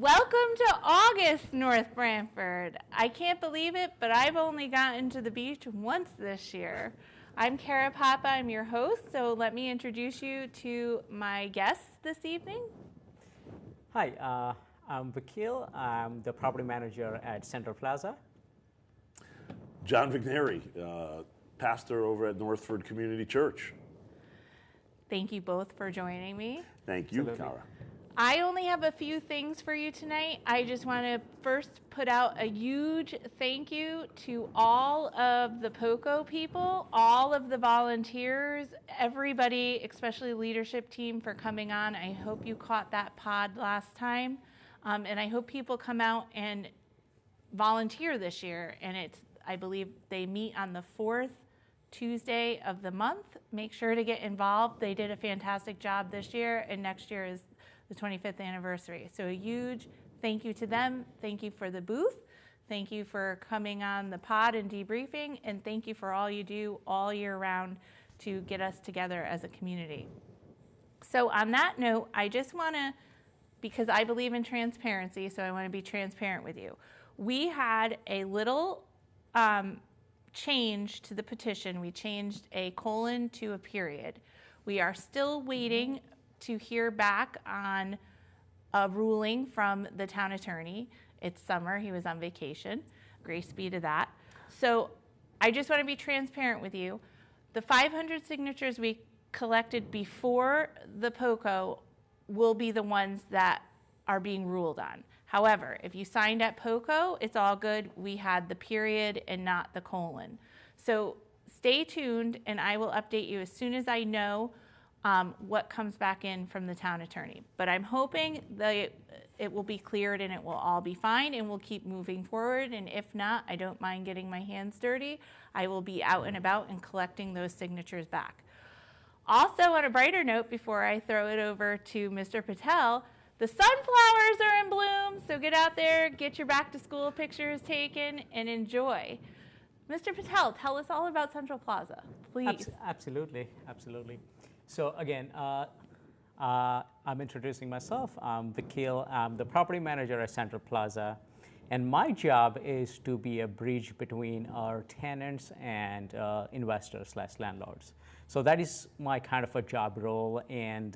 Welcome to August, North Brantford. I can't believe it, but I've only gotten to the beach once this year. I'm Kara Papa, I'm your host, so let me introduce you to my guests this evening. Hi, I'm Vikhil. I'm the property manager at Central Plaza. John Vignori, pastor over at Northford Community Church. Thank you both for joining me. Thank you, Absolutely. Kara. I only have a few things for you tonight. I just want to first put out a huge thank you to all of the POCO people, all of the volunteers, everybody, especially leadership team, for coming on. I hope you caught that pod last time. And I hope people come out and volunteer this year. And I believe they meet on the 4th Tuesday of the month. Make sure to get involved. They did a fantastic job this year, and next year is the 25th anniversary. So a huge thank you to them. Thank you for the booth. Thank you for coming on the pod and debriefing. And thank you for all you do all year round to get us together as a community. So on that note, I just want to, because I believe in transparency, so I want to be transparent with you. We had a little change to the petition. We changed a colon to a period. We are still waiting to hear back on a ruling from the town attorney. It's summer, he was on vacation. Grace be to that. So I just want to be transparent with you. The 500 signatures we collected before the POCO will be the ones that are being ruled on. However, if you signed at POCO, it's all good. We had the period and not the colon. So stay tuned, and I will update you as soon as I know what comes back in from the town attorney. But I'm hoping that it will be cleared and it will all be fine, and we'll keep moving forward. And if not, I don't mind getting my hands dirty. I will be out and about and collecting those signatures back. Also, on a brighter note, before I throw it over to Mr. Patel, the sunflowers are in bloom, so get out there, get your back to school pictures taken, and enjoy. Mr. Patel, tell us all about Central Plaza, please. Absolutely. So again, I'm introducing myself. I'm Vikhil. I'm the property manager at Central Plaza. And my job is to be a bridge between our tenants and investors / landlords. So that is my kind of a job role, and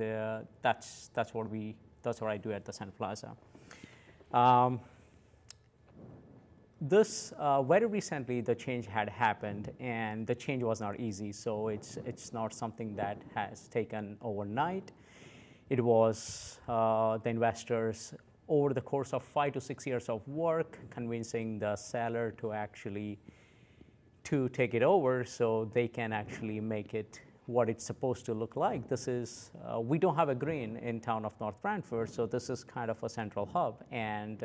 that's what I do at the Central Plaza. Very recently, the change had happened, and the change was not easy. So it's not something that has taken overnight. It was the investors over the course of 5 to 6 years of work, convincing the seller to take it over, so they can actually make it what it's supposed to look like. This is we don't have a green in town of North Brantford, so this is kind of a central hub, and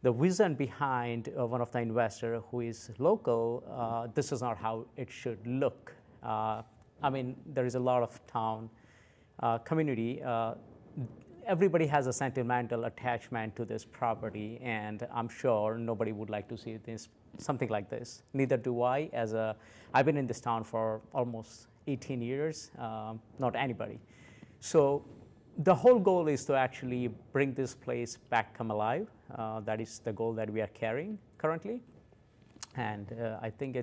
the vision behind one of the investor who is local, this is not how it should look. I mean, there is a lot of town community. Everybody has a sentimental attachment to this property, and I'm sure nobody would like to see something like this. Neither do I. I've been in this town for almost 18 years, not anybody. So the whole goal is to actually bring this place back come alive. That is the goal that we are carrying currently. And I think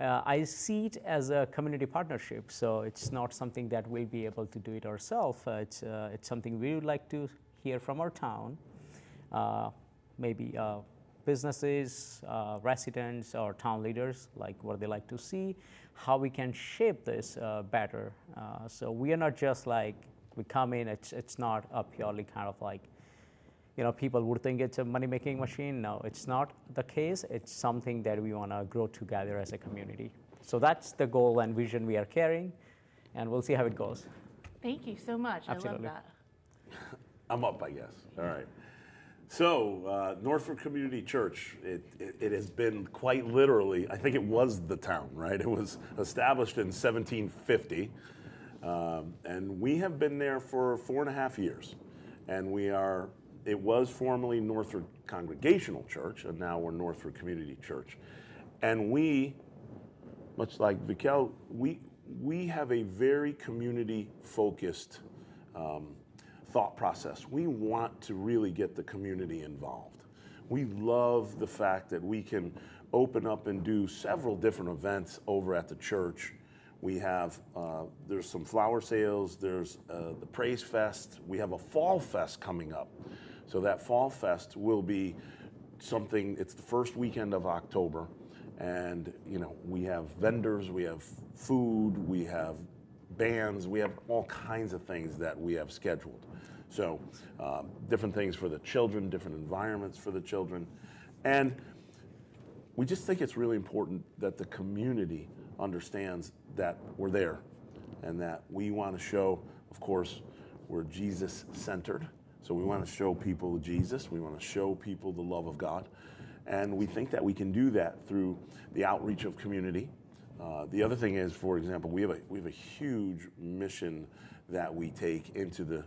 I see it as a community partnership. So it's not something that we'll be able to do it ourselves. It's something we would like to hear from our town, maybe businesses, residents, or town leaders, like what they like to see, how we can shape this better. So we are not just like, we come in, it's not a purely kind of like, people would think it's a money-making machine. No, it's not the case. It's something that we want to grow together as a community. So that's the goal and vision we are carrying, and we'll see how it goes. Thank you so much. Absolutely. I love that. I'm up, I guess. All right. So, Northford Community Church, it has been quite literally, I think it was the town, right? It was established in 1750, and we have been there for 4.5 years. And it was formerly Northford Congregational Church, and now we're Northford Community Church. And we, much like Vikhil, we have a very community-focused thought process. We want to really get the community involved. We love the fact that we can open up and do several different events over at the church. We have, there's some flower sales, there's the Praise Fest, we have a Fall Fest coming up. So that Fall Fest will be something, it's the first weekend of October, and we have vendors, we have food, we have bands, we have all kinds of things that we have scheduled. So different things for the children, different environments for the children. And we just think it's really important that the community understands that we're there and that we want to show, of course, we're Jesus-centered. So we want to show people Jesus. We want to show people the love of God. And we think that we can do that through the outreach of community. The other thing is, for example, we have a huge mission that we take into the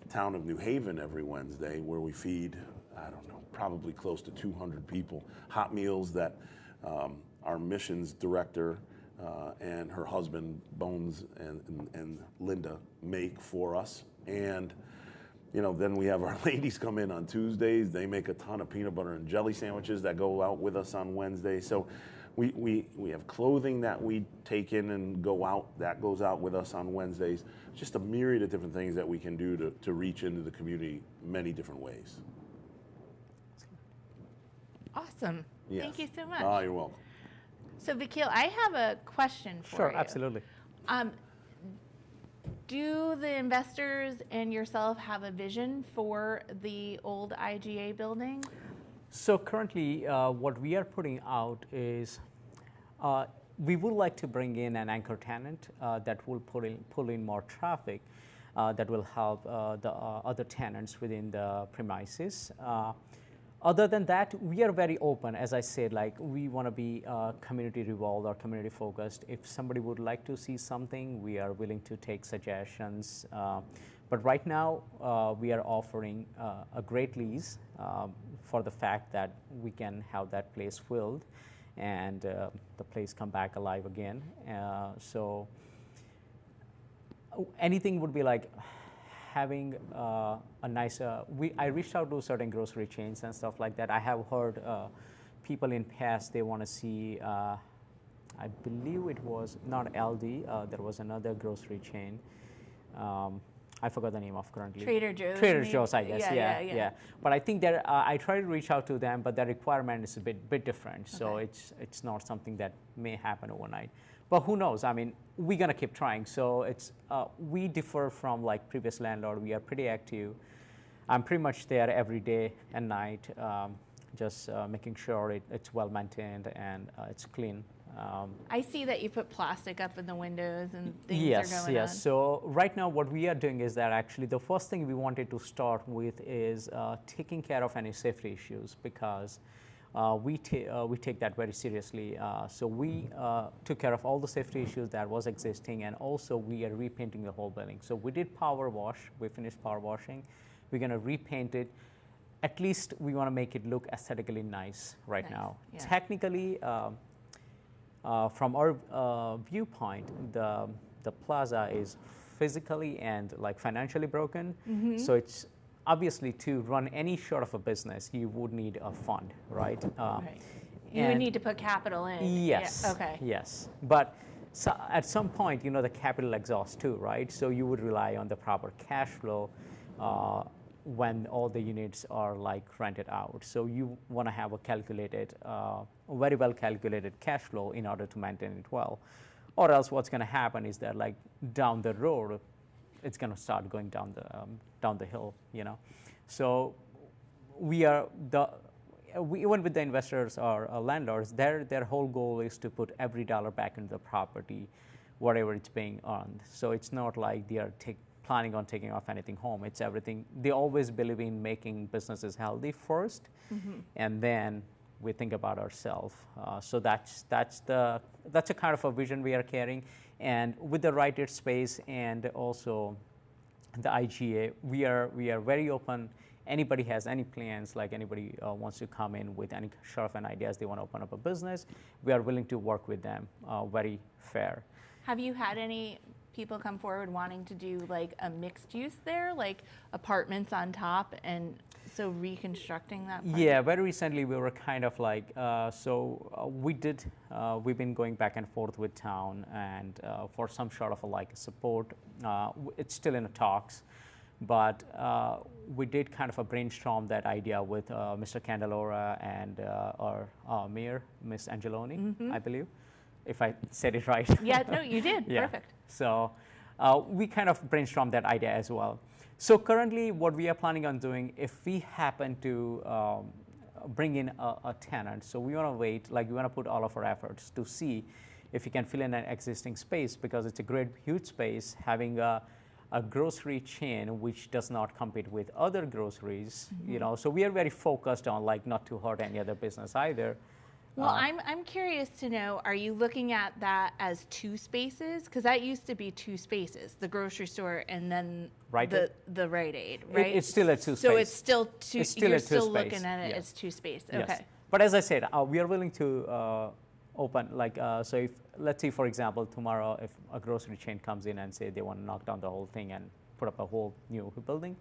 town of New Haven every Wednesday, where we feed, I don't know, probably close to 200 people, hot meals that our missions director and her husband, Bones, and Linda make for us. And then we have our ladies come in on Tuesdays. They make a ton of peanut butter and jelly sandwiches that go out with us on Wednesday. So we have clothing that we take in and go out, that goes out with us on Wednesdays. Just a myriad of different things that we can do to reach into the community many different ways. Awesome. Yes. Thank you so much. Oh, you're welcome. So, Vikhil, I have a question for you. Sure, absolutely. Do the investors and yourself have a vision for the old IGA building? So currently, what we are putting out is we would like to bring in an anchor tenant that will pull in more traffic that will help the other tenants within the premises. Other than that, we are very open. As I said, like, we want to be community revolved or community focused. If somebody would like to see something, we are willing to take suggestions. But right now, we are offering a great lease for the fact that we can have that place filled and the place come back alive again. So anything would be like having a nicer, I reached out to certain grocery chains and stuff like that. I have heard people in past, they want to see, I believe it was not LD, there was another grocery chain. I forgot the name of currently. Trader Joe's. Trader Joe's, I guess. Yeah. But I think that I try to reach out to them, but the requirement is a bit different. So Okay. it's not something that may happen overnight. But who knows? I mean, we're gonna keep trying. So it's we differ from like previous landlord. We are pretty active. I'm pretty much there every day and night, just making sure it's well maintained and it's clean. I see that you put plastic up in the windows and things Yes, are going yes. on. So right now what we are doing is that actually the first thing we wanted to start with is taking care of any safety issues, because we take that very seriously. So we took care of all the safety issues that was existing, and also we are repainting the whole building. So we did power wash. We finished power washing. We're going to repaint it. At least we want to make it look aesthetically nice right Nice, now. yeah. Technically, from our viewpoint, the plaza is physically and like financially broken. Mm-hmm. So it's obviously, to run any sort of a business, you would need a fund, right? Right. You would and- need to put capital in. Yes. Yeah, okay. Yes, but so at some point, the capital exhausts too, right? So you would rely on the proper cash flow when all the units are like rented out. So you want to have a calculated, very well calculated cash flow in order to maintain it well. Or else what's going to happen is that like down the road, it's going to start going down the hill, So we even with the investors or landlords, their whole goal is to put every dollar back into the property, whatever it's being earned. So it's not like they are planning on taking off anything home. It's everything. They always believe in making businesses healthy first, and then we think about ourselves. So that's a kind of a vision we are carrying. And with the righted space and also the IGA, we are very open. Anybody has any plans, like anybody wants to come in with any sort of an ideas, they want to open up a business, we are willing to work with them, very fair. Have you had any people come forward wanting to do like a mixed use there, like apartments on top, and so reconstructing that part? Yeah, very recently we were kind of like, we've been going back and forth with town and for some sort of support. It's still in the talks, but we did kind of a brainstorm that idea with Mr. Candelora and our mayor, Miss Angeloni, I believe, if I said it right. Yeah, no, you did. Yeah. Perfect. So we kind of brainstormed that idea as well. So currently what we are planning on doing, if we happen to bring in a tenant, so we want to wait, like we want to put all of our efforts to see if we can fill in an existing space, because it's a great huge space, having a grocery chain which does not compete with other groceries, you know. So we are very focused on like not to hurt any other business either. Well, I'm curious to know, are you looking at that as two spaces? Because that used to be two spaces, the grocery store and then the Rite Aid, right? It's still a two space. So it's still two, It's still you're a two still space. looking at it Yes. as two space. Yes. Okay. But as I said, we are willing to open, like, so if, let's say, for example, tomorrow, if a grocery chain comes in and say they want to knock down the whole thing and put up a whole new building,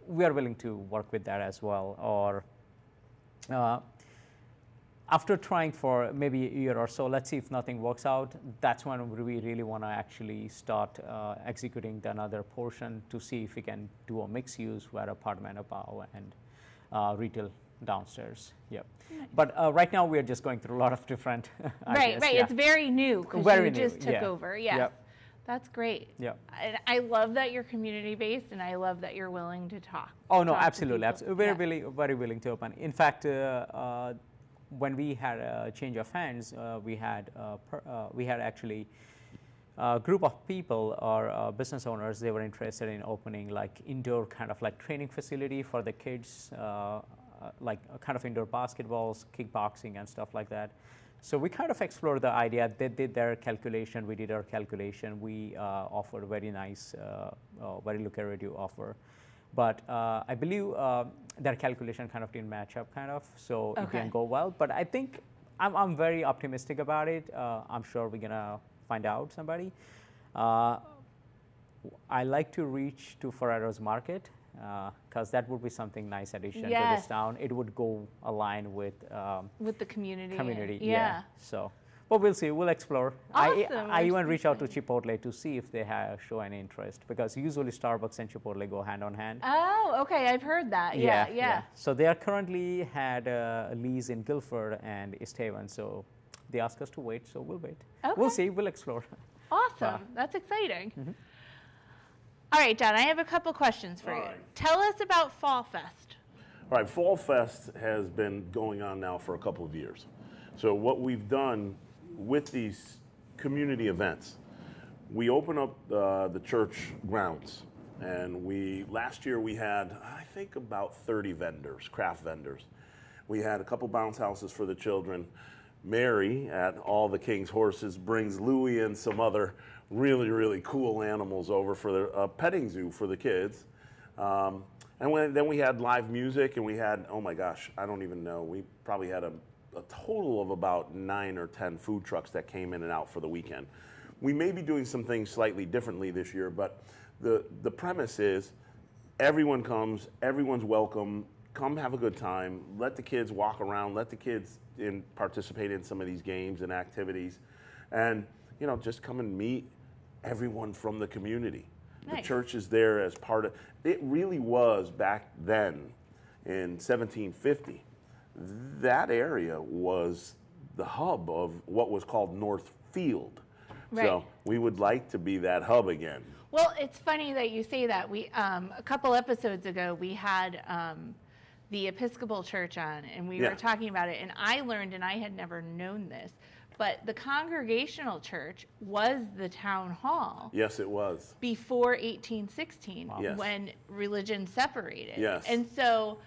we are willing to work with that as well. Or after trying for maybe a year or so, let's see if nothing works out, that's when we really want to actually start executing the another portion to see if we can do a mixed use where apartment above and retail downstairs. Yep. Nice. But right now we are just going through a lot of different ideas. Right. Yeah. It's very new because Very you new, just took yeah. over. Yes. Yep. That's great. Yep. And I love that you're community based, and I love that you're willing to talk. Oh no, talk to absolutely, people. absolutely. Yeah. Very willing to open. In fact, when we had a change of hands, we had actually a group of people or business owners. They were interested in opening like indoor kind of like training facility for the kids, like a kind of indoor basketballs, kickboxing, and stuff like that. So we kind of explored the idea. They did their calculation. We did our calculation. We offered a very nice, very lucrative offer. But I believe their calculation kind of didn't match up, kind of, so it didn't go well. But I think I'm very optimistic about it. I'm sure we're gonna find out somebody. I like to reach to Ferrero's Market because that would be something nice addition to this town. It would go align with the community. Yeah. So. But we'll see. We'll explore. Awesome. I even reach out to Chipotle to see if they show any interest, because usually Starbucks and Chipotle go hand on hand. Oh, okay. I've heard that. Yeah. So they are currently had a lease in Guilford and East Haven. So they asked us to wait. So we'll wait. Okay. We'll see. We'll explore. Awesome. That's exciting. All right, John. I have a couple questions for you. Right. Tell us about Fall Fest. All right, Fall Fest has been going on now for a couple of years. So what we've done with these community events, we open up the church grounds, and last year we had, I think, about 30 vendors, craft vendors. We had a couple bounce houses for the children. Mary at All the King's Horses brings Louie and some other really, really cool animals over for the petting zoo for the kids. And then we had live music, and we had, oh my gosh, I don't even know, we probably had a total of about 9 or 10 food trucks that came in and out for the weekend. We may be doing some things slightly differently this year, but the premise is everyone comes, everyone's welcome, come have a good time, let the kids walk around, let the kids participate in some of these games and activities, and just come and meet everyone from the community. Nice. The church is there as part of, it really was back then in 1750. That area was the hub of what was called North Field. Right. So we would like to be that hub again. Well, it's funny that you say that. We a couple episodes ago we had the Episcopal Church on, and we were talking about it. And I learned, and I had never known this, but the Congregational Church was the town hall. Yes, it was. Before 1816, Yes. when religion separated. Yes. And so.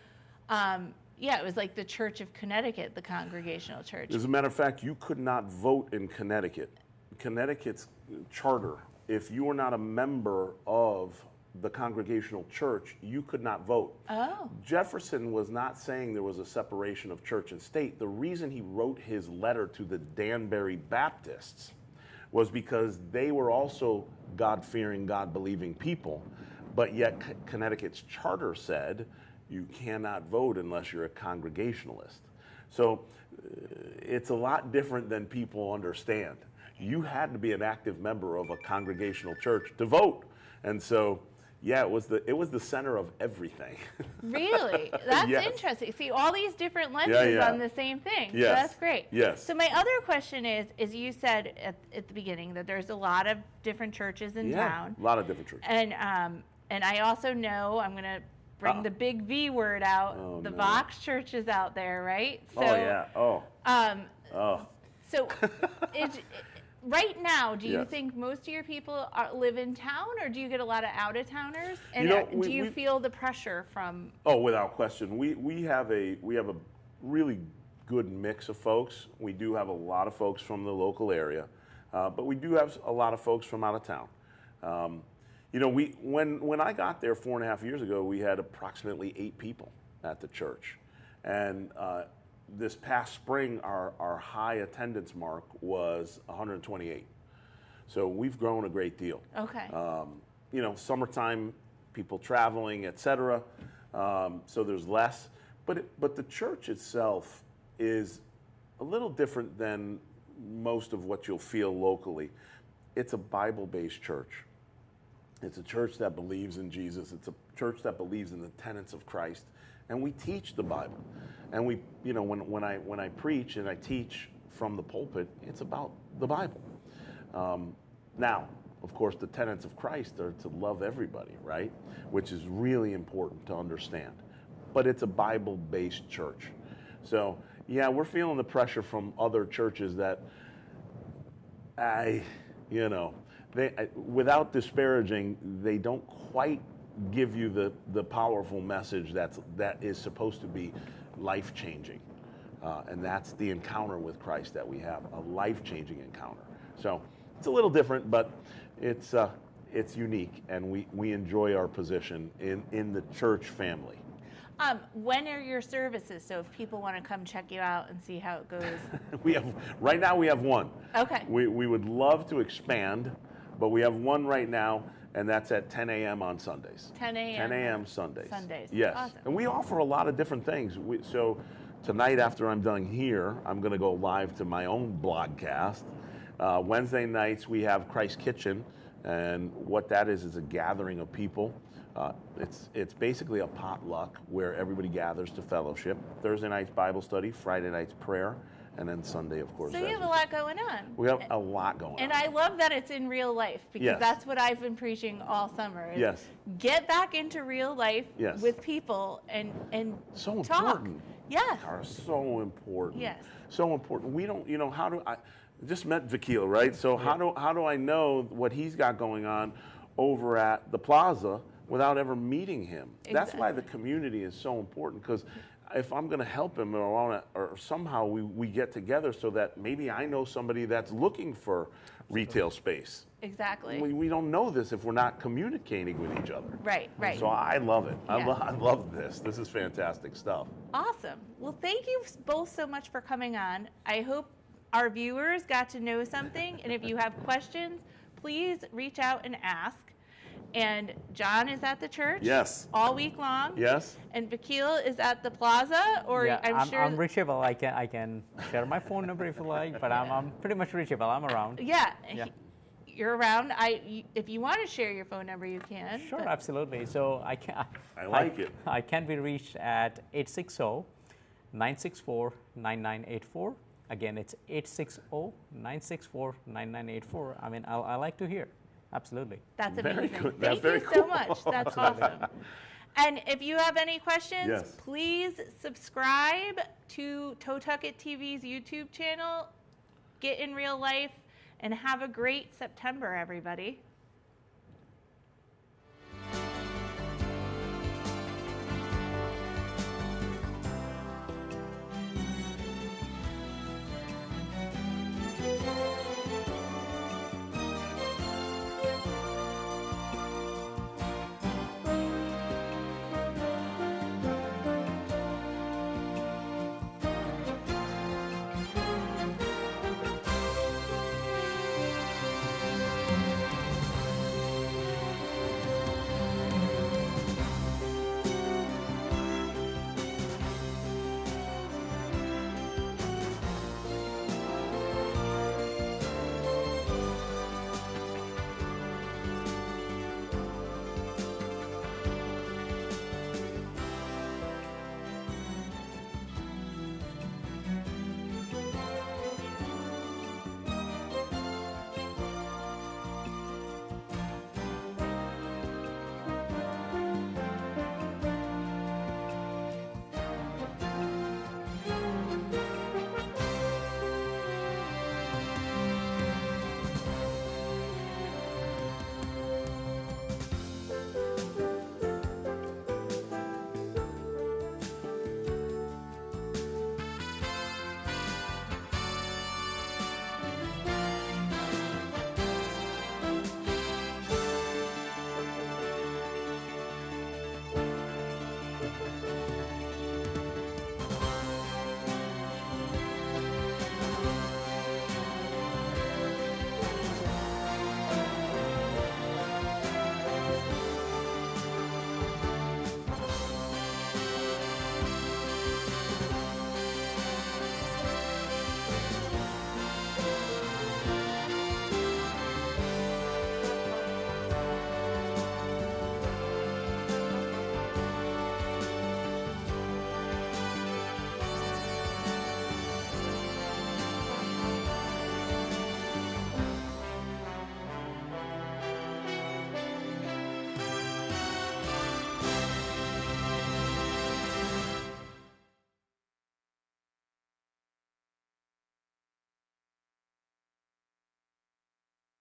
It was like the Church of Connecticut, the Congregational Church. As a matter of fact, you could not vote in Connecticut. Connecticut's charter, if you were not a member of the Congregational Church, you could not vote. Oh. Jefferson was not saying there was a separation of church and state. The reason he wrote his letter to the Danbury Baptists was because they were also God-fearing, God-believing people, but yet Connecticut's charter said you cannot vote unless you're a Congregationalist. So it's a lot different than people understand. You had to be an active member of a Congregational church to vote. And so, yeah, it was the center of everything. Really? That's Yes. interesting. See, all these different lenses Yeah. on the same thing. So Yes. that's great. Yes. So my other question is you said at the beginning that there's a lot of different churches in town. A lot of different churches. And I also know, I'm going to bring the big V word out, the Vox churches out there, right? So, So right now, do you think most of your people live in town, or do you get a lot of out-of-towners? And do you feel the pressure from? Oh, without question. We have a really good mix of folks. We do have a lot of folks from the local area, but we do have a lot of folks from out of town. When I got there 4.5 years ago, we had approximately 8 people at the church, and this past spring, our high attendance mark was 128. So we've grown a great deal. Okay. Summertime, people traveling, etc. So there's less, but the church itself is a little different than most of what you'll feel locally. It's a Bible-based church. It's a church that believes in Jesus. It's a church that believes in the tenets of Christ, and we teach the Bible. And we, when I preach and I teach from the pulpit, it's about the Bible. Now, of course, the tenets of Christ are to love everybody, right? Which is really important to understand. But it's a Bible-based church. So, yeah, we're feeling the pressure from other churches that without disparaging, they don't quite give you the powerful message that is supposed to be life-changing. And that's the encounter with Christ that we have, a life-changing encounter. So it's a little different, but it's unique, and we enjoy our position in the church family. When are your services? So if people want to come check you out and see how it goes. Right now we have one. Okay. We would love to expand, but we have one right now, and that's at 10 a.m. on Sundays. 10 a.m. 10 a.m. Sundays. Sundays. Yes. Awesome. And we offer a lot of different things. So tonight, after I'm done here, I'm going to go live to my own blogcast. Wednesday nights, we have Christ Kitchen, and what that is a gathering of people. It's basically a potluck where everybody gathers to fellowship. Thursday night's Bible study, Friday night's prayer, and then Sunday, of course. So you have a lot going on. We have a lot going on. And I love that it's in real life, because that's what I've been preaching all summer. Is get back into real life with people and so talk. Important. Yes. Are so important. Yes. So important. We don't, how do I just met Vikhil, right? So how do I know what he's got going on over at the Plaza without ever meeting him? Exactly. That's why the community is so important, because if I'm going to help him or somehow we get together so that maybe I know somebody that's looking for retail space. Exactly. We don't know this if we're not communicating with each other. Right. So I love it. Yeah. I love this. This is fantastic stuff. Awesome. Well, thank you both so much for coming on. I hope our viewers got to know something, and if you have questions, please reach out and ask. And John is at the church all week long. Yes. And Vikhil is at the Plaza, or I'm reachable. I can share my phone number if you like, but I'm pretty much reachable. I'm around. Yeah. You're around. If you want to share your phone number, you can. Sure, absolutely. So I can be reached at 860-964-9984. Again, it's 860-964-9984. I mean, I like to hear. Absolutely. That's amazing. Very good. Thank you so much. That's awesome. And if you have any questions, please subscribe to Totucket TV's YouTube channel. Get in real life, and have a great September, everybody.